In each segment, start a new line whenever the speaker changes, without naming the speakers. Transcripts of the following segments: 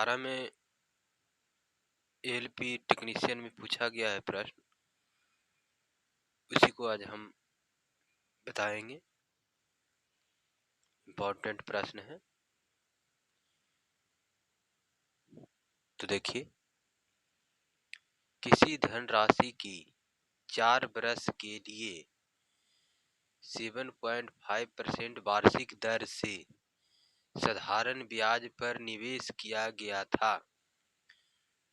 2018 में ALP technician में पूछा गया है प्रश्न, उसी को आज हम बताएंगे। इम्पोर्टेंट प्रश्न है, तो देखिए। किसी धनराशि की 4 बरस के लिए 7.5% वार्षिक दर से साधारण ब्याज पर निवेश किया गया था।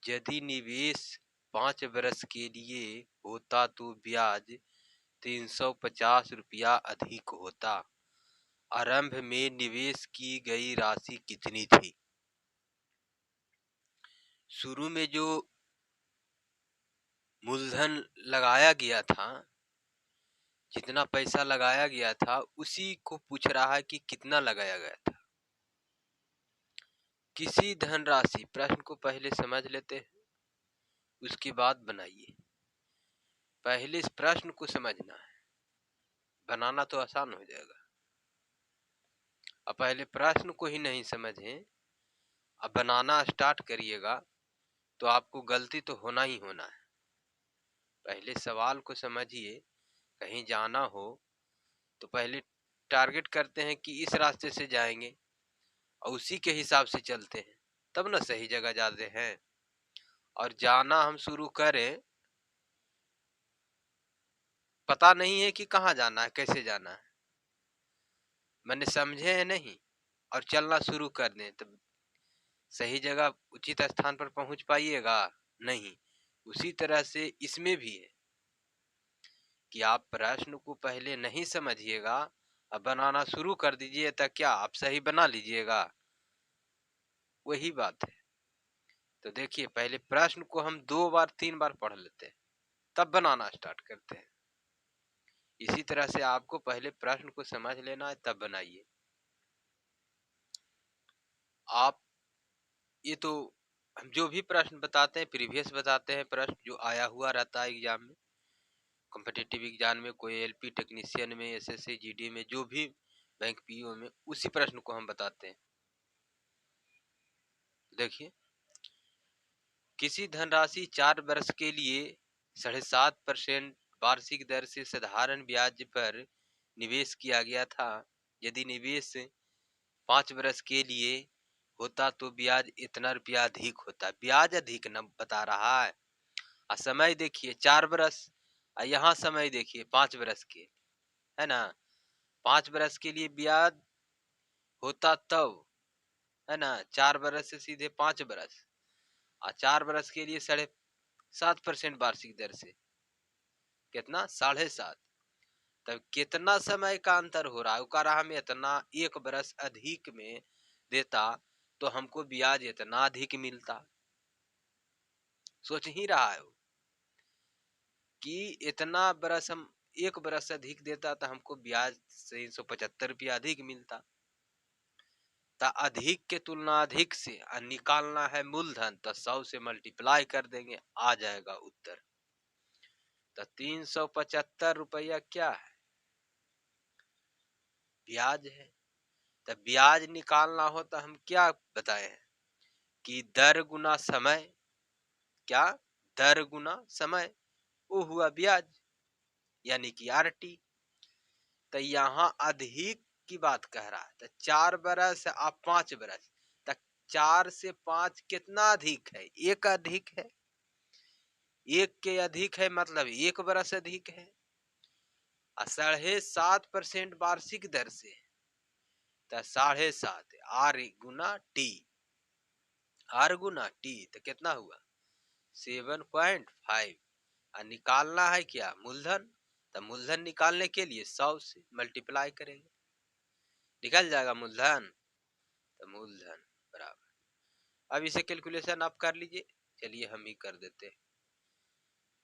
यदि निवेश 5 बरस के लिए होता तो ब्याज 350 रुपया अधिक होता। आरंभ में निवेश की गई राशि कितनी थी? शुरू में जो मूलधन लगाया गया था, जितना पैसा लगाया गया था, उसी को पूछ रहा है कि कितना लगाया गया था। किसी धनराशि, प्रश्न को पहले समझ लेते हैं, उसके बाद बनाइए। पहले इस प्रश्न को समझना है, बनाना तो आसान हो जाएगा। अब पहले प्रश्न को ही नहीं समझें, अब बनाना स्टार्ट करिएगा तो आपको गलती तो होना ही होना है। पहले सवाल को समझिए। कहीं जाना हो तो पहले टारगेट करते हैं कि इस रास्ते से जाएंगे और उसी के हिसाब से चलते हैं, तब ना सही जगह जाते हैं। और जाना हम शुरू करें, पता नहीं है कि कहाँ जाना है, कैसे जाना है, मैंने समझे है नहीं, और चलना शुरू कर दें तो सही जगह उचित स्थान पर पहुंच पाइएगा नहीं। उसी तरह से इसमें भी है कि आप प्रश्न को पहले नहीं समझिएगा, अब बनाना शुरू कर दीजिए, तब क्या आप सही बना लीजिएगा? वही बात है। तो देखिए, पहले प्रश्न को हम 2 बार 3 बार पढ़ लेते हैं, तब बनाना स्टार्ट करते हैं। इसी तरह से आपको पहले प्रश्न को समझ लेना है, तब बनाइए। आप ये तो हम जो भी प्रश्न बताते हैं, प्रीवियस बताते हैं, प्रश्न जो आया हुआ रहता है एग्जाम में, कॉम्पिटिटिव एग्जाम में, कोई एलपी टेक्नीशियन में, एसएससी जीडी में, जो भी बैंक पीओ में, उसी प्रश्न को हम बताते हैं। देखिए, किसी धनराशि 4 वर्ष के लिए 7.5% वार्षिक दर से साधारण ब्याज पर निवेश किया गया था। यदि निवेश 5 वर्ष के लिए होता तो ब्याज इतना रुपया अधिक होता। ब्याज अधिक न बता रहा है, और समय देखिए 4 बरस, और यहाँ समय देखिए 5 बरस के, है ना। 5 बरस के लिए ब्याज होता तब, है ना, 4 बरस से सीधे 5 बरस, और 4 बरस के लिए 7.5% वार्षिक दर से, कितना 7.5। तब कितना समय का अंतर हो रहा है? कह रहा हम इतना 1 बरस अधिक में देता तो हमको ब्याज इतना अधिक मिलता। सोच ही रहा है वो कि इतना बरस हम 1 बरस अधिक देता तो हमको ब्याज 375 रुपया अधिक मिलता। तो अधिक के तुलना अधिक से निकालना है मूलधन, तो 100 से मल्टीप्लाई कर देंगे, आ जाएगा उत्तर। तो 375 रुपया क्या है? ब्याज है। तो ब्याज निकालना हो तो हम क्या बताए हैं कि दर गुना समय, क्या दर गुना समय, वो हुआ ब्याज, यानी कि आरटी। तो यहाँ अधिक की बात कह रहा है, तो 4 बरस और 5 बरस, तो 4 से 5 कितना अधिक है? 1 अधिक है। 1 के अधिक है मतलब 1 बरस अधिक है, और 7.5% वार्षिक दर से, तो 7.5 आर गुना टी, आर गुना टी, तो कितना हुआ 7.5। और निकालना है क्या? मूलधन। तो मूलधन निकालने के लिए 100 से मल्टीप्लाई करेंगे, निकल जाएगा मूलधन। तो मूलधन बराबर, अब इसे कैलकुलेशन आप कर लीजिए, चलिए हम ही कर देते हैं।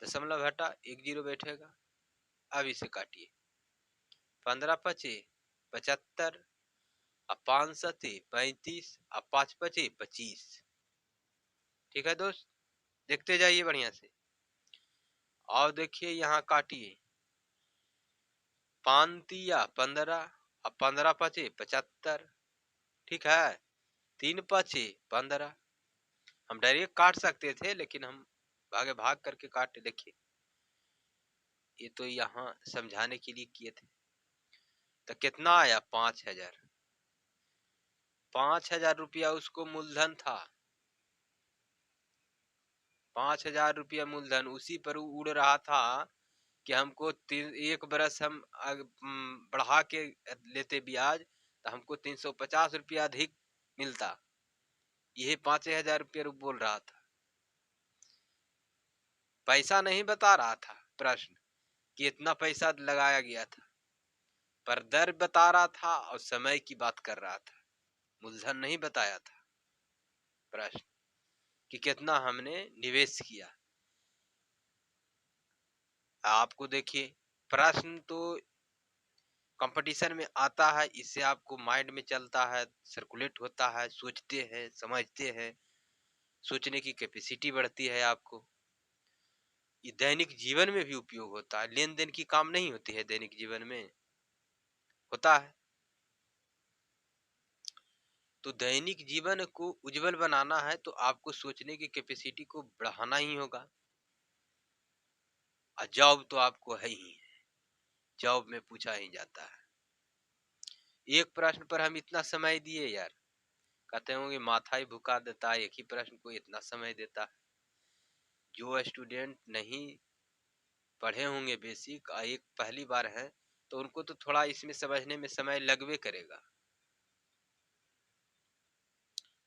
दशमलव हटा 1 जीरो बैठेगा। अब इसे काटिए, 15 पचे 75, और 5 सते 35, और 5 पचे 25। ठीक है दोस्त, देखते जाइए बढ़िया से। और देखिए यहाँ काटिए, 5 तिया 15, और 15 पचे 75। ठीक है, 3 पचे 15, हम डायरेक्ट काट सकते थे, लेकिन हम भागे भाग करके काटे। देखिए, ये तो यहाँ समझाने के लिए किए थे। तो कितना आया? 5,000। 5,000 रुपया उसको मूलधन था। 5,000 रुपया मूलधन, उसी पर उड़ रहा था कि हमको एक बरस हम बढ़ा के लेते ब्याज तो हमको 350 रुपया अधिक मिलता। यही 5,000 रुपया बोल रहा था। पैसा नहीं बता रहा था प्रश्न कि इतना पैसा लगाया गया था, पर दर बता रहा था और समय की बात कर रहा था। मूलधन नहीं बताया था प्रश्न कि कितना हमने निवेश किया। आपको देखिए, प्रश्न तो कंपटीशन में आता है, इससे आपको माइंड में चलता है, सर्कुलेट होता है, सोचते हैं, समझते हैं, सोचने की कैपेसिटी बढ़ती है आपको। ये दैनिक जीवन में भी उपयोग होता है। लेन देन की काम नहीं होती है दैनिक जीवन में, होता है। तो दैनिक जीवन को उज्जवल बनाना है तो आपको सोचने की कैपेसिटी को बढ़ाना ही होगा। और जॉब तो आपको है ही है, जॉब में पूछा ही जाता है। एक प्रश्न पर हम इतना समय दिए यार, कहते होंगे माथा ही भुका देता है, एक ही प्रश्न को इतना समय देता है। जो स्टूडेंट नहीं पढ़े होंगे बेसिक, एक पहली बार है, तो उनको तो थोड़ा इसमें समझने में समय लगवे करेगा।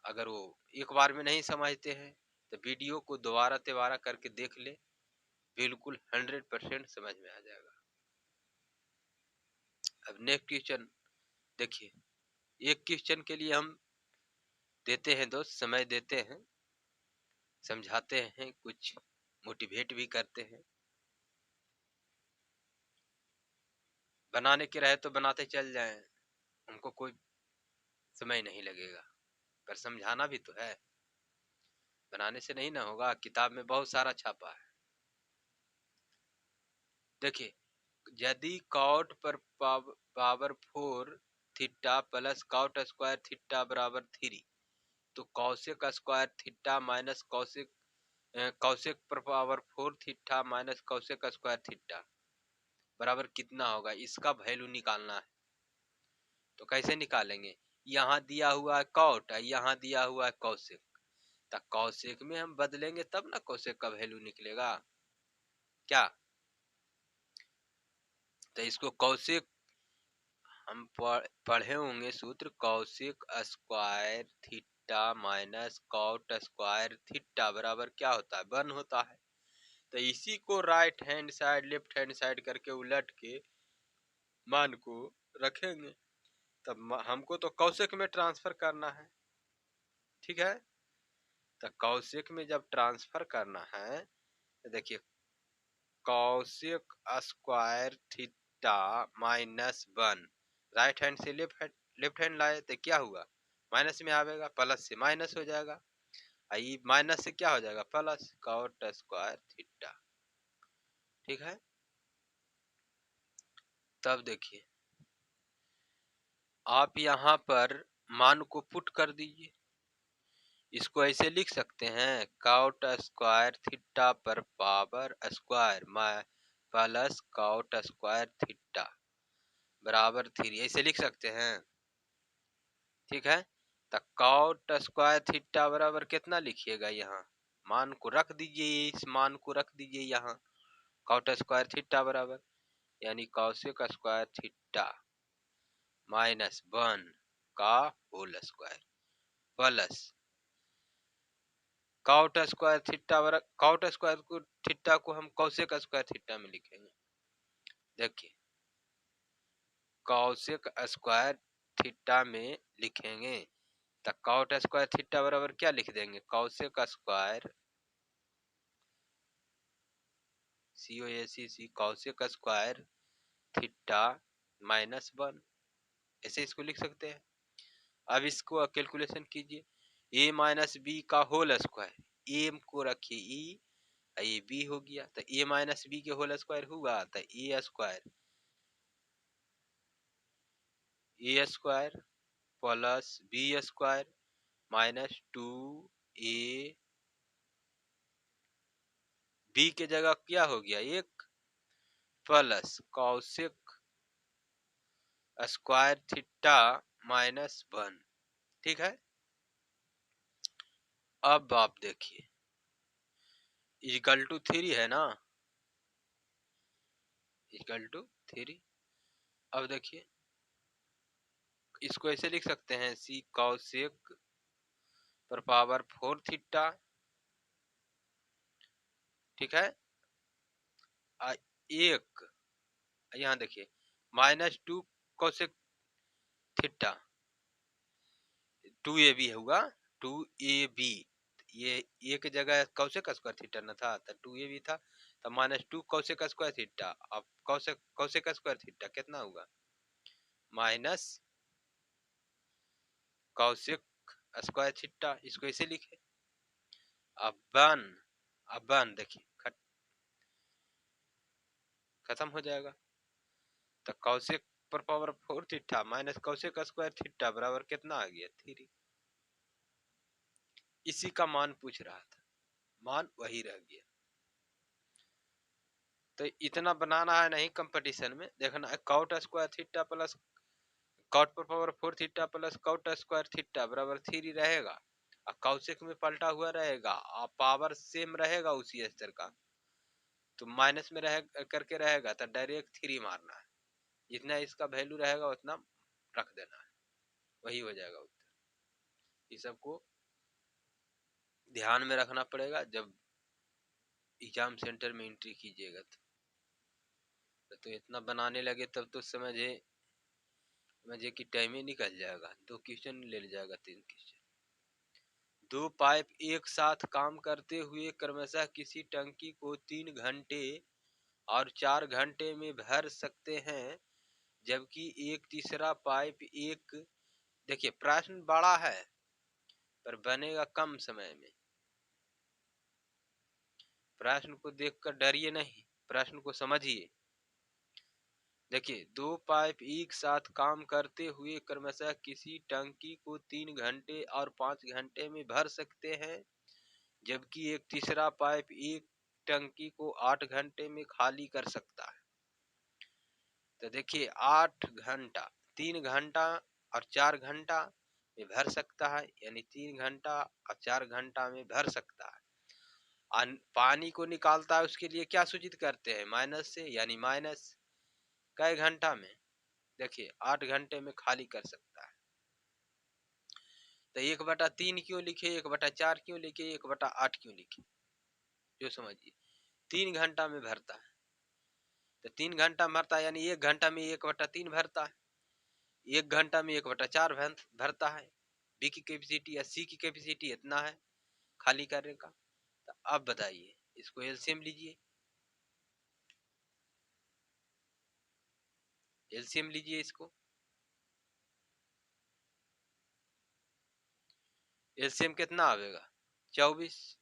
अगर वो एक बार में नहीं समझते हैं तो वीडियो को दोबारा तिबारा करके देख ले, बिल्कुल 100% समझ में आ जाएगा। अब नेक्स्ट क्वेश्चन देखिए। एक क्वेश्चन के लिए हम देते हैं दोस्त, समय देते हैं, समझाते हैं, कुछ मोटिवेट भी करते हैं। बनाने के रहे तो बनाते चल जाएं, हमको कोई समय नहीं लगेगा, पर समझाना भी तो है। बनाने से नहीं ना होगा, किताब में बहुत सारा छापा है। देखिए, यदि कॉट पर power 4 theta plus cot square theta बराबर 3, तो cosec square theta minus cosec cosec पर power 4 theta minus cosec square theta बराबर कितना होगा, इसका वैल्यू निकालना है। तो कैसे निकालेंगे? यहाँ दिया हुआ है कॉट, यहाँ दिया हुआ है कौशिक, तो कौशिक में हम बदलेंगे तब ना कौशिक का वैल्यू निकलेगा क्या। तो इसको कौशिक हम पढ़े होंगे सूत्र, cosec square theta minus cot square theta बराबर क्या होता है? 1 होता है। तो इसी को right hand side left hand side करके उलट के मान को रखेंगे। तब हमको तो कौशिक में ट्रांसफर करना है, ठीक है। तो कौशिक में जब ट्रांसफर करना है तो देखिए, Kaushik square theta minus 1, right hand से लेफ्ट हैंड लाए तो क्या हुआ? माइनस में आवेगा, प्लस से माइनस हो जाएगा, आई माइनस से क्या हो जाएगा? प्लस कॉट स्क्वायर थीटा, ठीक है। तब देखिए, आप यहाँ पर मान को पुट कर दीजिए। इसको ऐसे लिख सकते हैं, कॉट स्क्वायर थीटा पर power square plus cot square theta बराबर 3, ऐसे लिख सकते हैं, ठीक है। तो कॉट स्क्वायर थीटा बराबर कितना लिखिएगा? यहाँ मान को रख दीजिए, इस मान को रख दीजिए यहाँ, कॉट स्क्वायर थीटा बराबर यानी कौशिक स्क्वायर थीटा माइनस 1 का whole square plus cot square theta बराबर, कॉट स्क्वायर को थीटा को हम कौशिक स्क्वायर थीटा में लिखेंगे। देखिए, कौशिक स्क्वायर थीटा में लिखेंगे तो कॉट स्क्वायर थीटा बराबर क्या लिख देंगे? Cosec square COSEC Kaushik square theta minus 1, ऐसे इसको लिख सकते हैं। अब इसको कैलकुलेशन कीजिए, a माइनस बी का होल स्क्वायर, ए को रखिए ई, ये बी हो गया, तो a माइनस बी के होल स्क्वायर हुआ तो A square plus B square minus 2a B के जगह क्या हो गया, एक plus cosec square theta minus 1। ठीक है, अब आप देखिए इक्वल टू 3 है ना, इक्वल टू 3। अब देखिए इसको ऐसे लिख सकते हैं, सी कौशिक पर पावर 4 थीटा। ठीक है, एक यहाँ देखिए -2 कौशिक थीटा, 2ab होगा, 2ab। ये एक जगह कौशिक स्क्वायर थीटा न था तो 2ab था, तो -2 कौशिक स्क्वायर थीटा। अब कौशिक स्क्वायर थीटा कितना होगा, माइनस कौशिक स्क्वायर थीटा। इसको ऐसे लिखे, अब वन देखिए खत्म हो जाएगा। तो कौशिक पर power 4 theta minus cosec square theta बराबर कितना आ गया, 3। इसी का मान पूछ रहा था, मान वही रह गया। तो इतना बनाना है नहीं, कंपटीशन में देखना है, cot square theta plus cot पर power 4 theta plus cot square theta बराबर 3 रहेगा, और कौशिक में पलटा हुआ रहेगा और पावर सेम रहेगा उसी स्तर का, तो माइनस में रह करके रहेगा, तो डायरेक्ट 3 मारना है, जितना इसका वैल्यू रहेगा उतना रख देना है, वही हो जाएगा उत्तर। ये सबको ध्यान में रखना पड़ेगा जब एग्जाम सेंटर में एंट्री कीजिएगा। तो इतना बनाने लगे तब तो समझे कि टाइम ही निकल जाएगा, 2 क्वेश्चन ले जाएगा, 3 क्वेश्चन। 2 पाइप एक साथ काम करते हुए क्रमशः किसी टंकी को 3 घंटे और 4 घंटे में भर सकते हैं, जबकि एक तीसरा पाइप एक, देखिए प्रश्न बड़ा है पर बनेगा कम समय में। प्रश्न को देखकर डरिए नहीं, प्रश्न को समझिए। देखिए 2 पाइप एक साथ काम करते हुए क्रमशः किसी टंकी को 3 घंटे और 5 घंटे में भर सकते हैं, जबकि एक तीसरा पाइप एक टंकी को 8 घंटे में खाली कर सकता है। तो देखिए 8 घंटा, 3 घंटा और 4 घंटा में भर सकता है, यानी 3 घंटा और 4 घंटा में भर सकता है। पानी को निकालता है, उसके लिए क्या सूचित करते हैं, माइनस से, यानी माइनस कई घंटा में, देखिए 8 घंटे में खाली कर सकता है। तो 1/3 क्यों लिखे, 1/4 क्यों लिखे, 1/8 क्यों लिखे, जो समझिए 3 घंटा में भरता है। तो 3 घंटा में भरता है, यानी 1 घंटा में 1/3 भरता है, 1 घंटा में 1/4 भरता है। बी की कैपेसिटी या सी की कैपेसिटी इतना है खाली करने का। तो अब बताइए, इसको एलसीएम लीजिए, एलसीएम लीजिए इसको। एलसीएम कितना आवेगा, 24,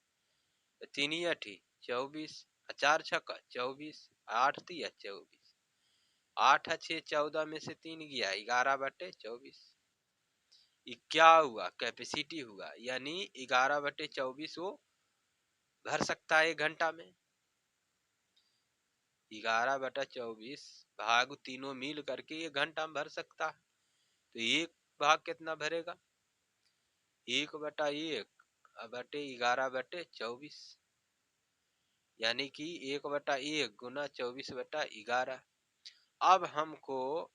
3 ही 8 24, 4 छक्का 24, 8 तिया 24, 8 6 14 में से 3 गया 11/24। क्या हुआ, कैपेसिटी हुआ, यानी 11/24 वो भर सकता है 1 घंटा में। 11/24 भाग तीनों मिल करके 1 घंटा में भर सकता है। तो एक भाग कितना भरेगा, 1/1 बटे 11/24, यानी कि 1/1 गुना 24/11। अब हमको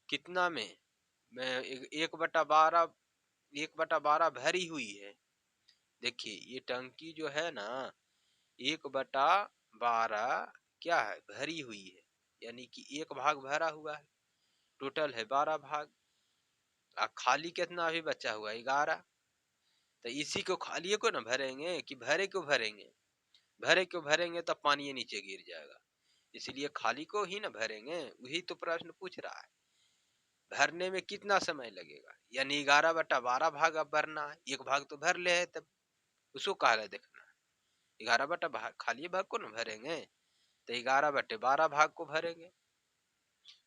कितना में, मैं 1/12, 1/12 भरी हुई है। देखिए ये टंकी जो है ना 1/12 क्या है, भरी हुई है, यानी कि 1 भाग भरा हुआ है, टोटल है 12 भाग। खाली कितना अभी बचा हुआ है, 11। तो इसी को खाली को ना भरेंगे कि भरे क्यों भरेंगे, भरे क्यों भरेंगे, तब पानी नीचे गिर जाएगा, इसलिए खाली को ही ना भरेंगे। वही तो प्रश्न पूछ रहा है, भरने में कितना समय लगेगा, यानी 11/12 भाग अब भरना है, 1 भाग तो भर ले है, तब उसको कहा देखना है। 11/12 खाली भाग को ना भरेंगे, तो 11/12 भाग को भरेंगे,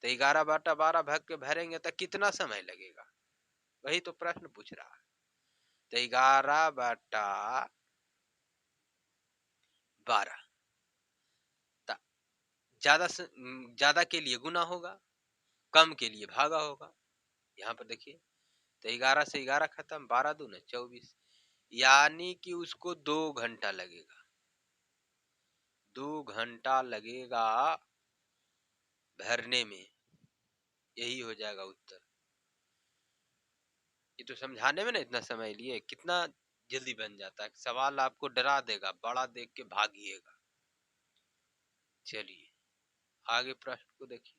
तो 11/12 भाग के भरेंगे तो कितना समय लगेगा, वही तो प्रश्न पूछ रहा है। तो 11/12 12। ज्यादा के लिए गुना होगा, कम के लिए भागा होगा। यहाँ पर देखिए, तो 11 से 11 खत्म, 12 दूने 24, यानी कि उसको 2 घंटा लगेगा। 2 घंटा लगेगा भरने में, यही हो जाएगा उत्तर। ये तो समझाने में ना इतना समय लिए, कितना जल्दी बन जाता है। सवाल आपको डरा देगा, बड़ा देख के भागिएगा। चलिए आगे प्रश्न को देखिए।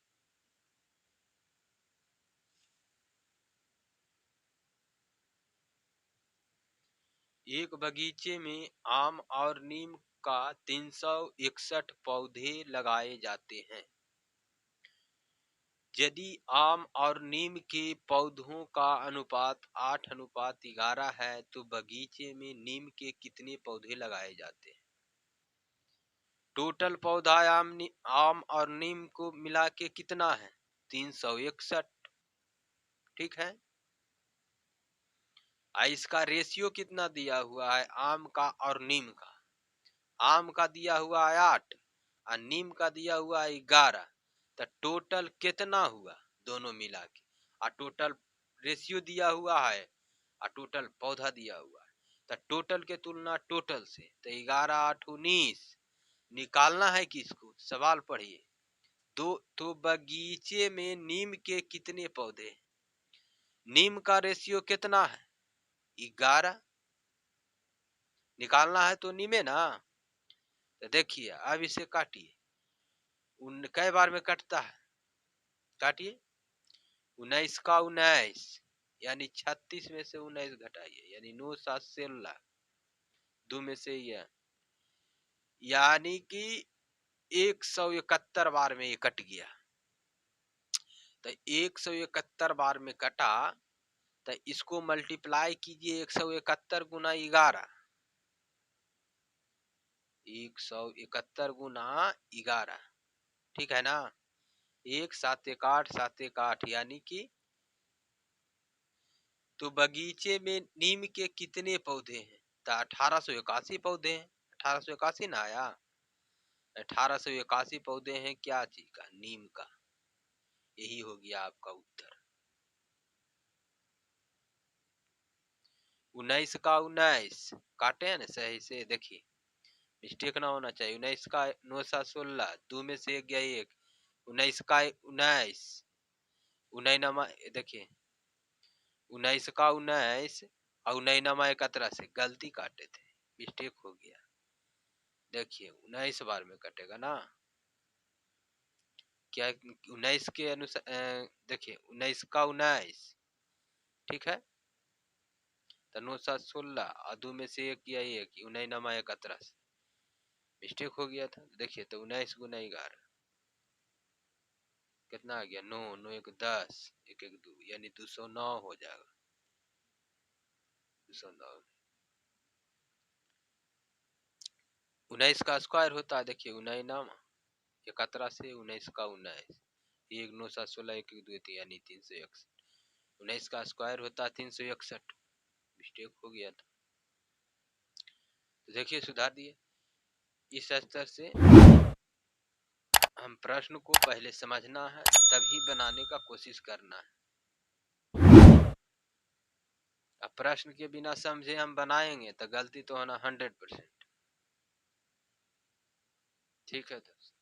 एक बगीचे में आम और नीम का 361 पौधे लगाए जाते हैं। यदि आम और नीम के पौधों का अनुपात 8:11 है, तो बगीचे में नीम के कितने पौधे लगाए जाते हैं? टोटल पौधा आम और नीम को मिला के कितना है? 361। ठीक है। इसका रेशियो कितना दिया हुआ है आम का और नीम का? आम का दिया हुआ है 8 और नीम का दिया हुआ है 11। तो टोटल कितना हुआ दोनों मिला के? और टोटल रेशियो दिया हुआ है और टोटल पौधा दिया हुआ है। तो टोटल के तुलना टोटल से, तो 11 8 19 निकालना है किसको? सवाल पढ़िए। तो बगीचे में नीम के कितने पौधे? नीम का रेशियो कितना है? 11। निकालना है तो नीमे ना। तो देखिए अब इसे काटिए। कई बार में कटता है? काटिए। 19 का 19, यानी 36 में से 19 घटाइए, यानी 9 7 16, 2 में से यह, यानी कि 171 बार में ये कट गया। तो 171 बार में कटा, तो इसको मल्टीप्लाई कीजिए 171 गुना 11। 171 गुना 11, ठीक है ना। 1 7 1 8 7 1 8, यानी कि, तो बगीचे में नीम के कितने पौधे हैं? तो 1881 पौधे हैं। 1881 ना आया? 1881 पौधे हैं क्या चीज का? नीम का। यही हो गया आपका उत्तर। 19 का 19 काटे हैं ना सही से, देखिए मिस्टेक ना होना चाहिए। 19 का 9 7 16, 2 में से एक गया एक, 19 का 19, 19 देखिए 19 का 19 और 19 11 से गलती काटे थे, मिस्टेक हो गया। देखिए 19 बार में कटेगा ना क्या? 19 के अनुसार देखिए 19 का 19, ठीक है। तो 9 7 16 और 2 में से एक किया एक, 19 11 से मिस्टेक हो गया था। देखिए तो 19 गुना 11 कितना आ गया? 9 9 1 10, 1 1 2, यानी 209 हो जाएगा। 209 19 का स्क्वायर होता है। देखिए 19 11 से 19 का 19, 1 9 7 16 1 1 2 3, यानी 361। 19 का स्क्वायर होता है 361, मिस्टेक हो गया था। तो देखिए सुधार दिए। इस स्तर से हम प्रश्न को पहले समझना है, तभी बनाने का कोशिश करना है। अब प्रश्न के बिना समझे हम बनाएंगे तो गलती तो होना 100%। ठीक है दोस्त।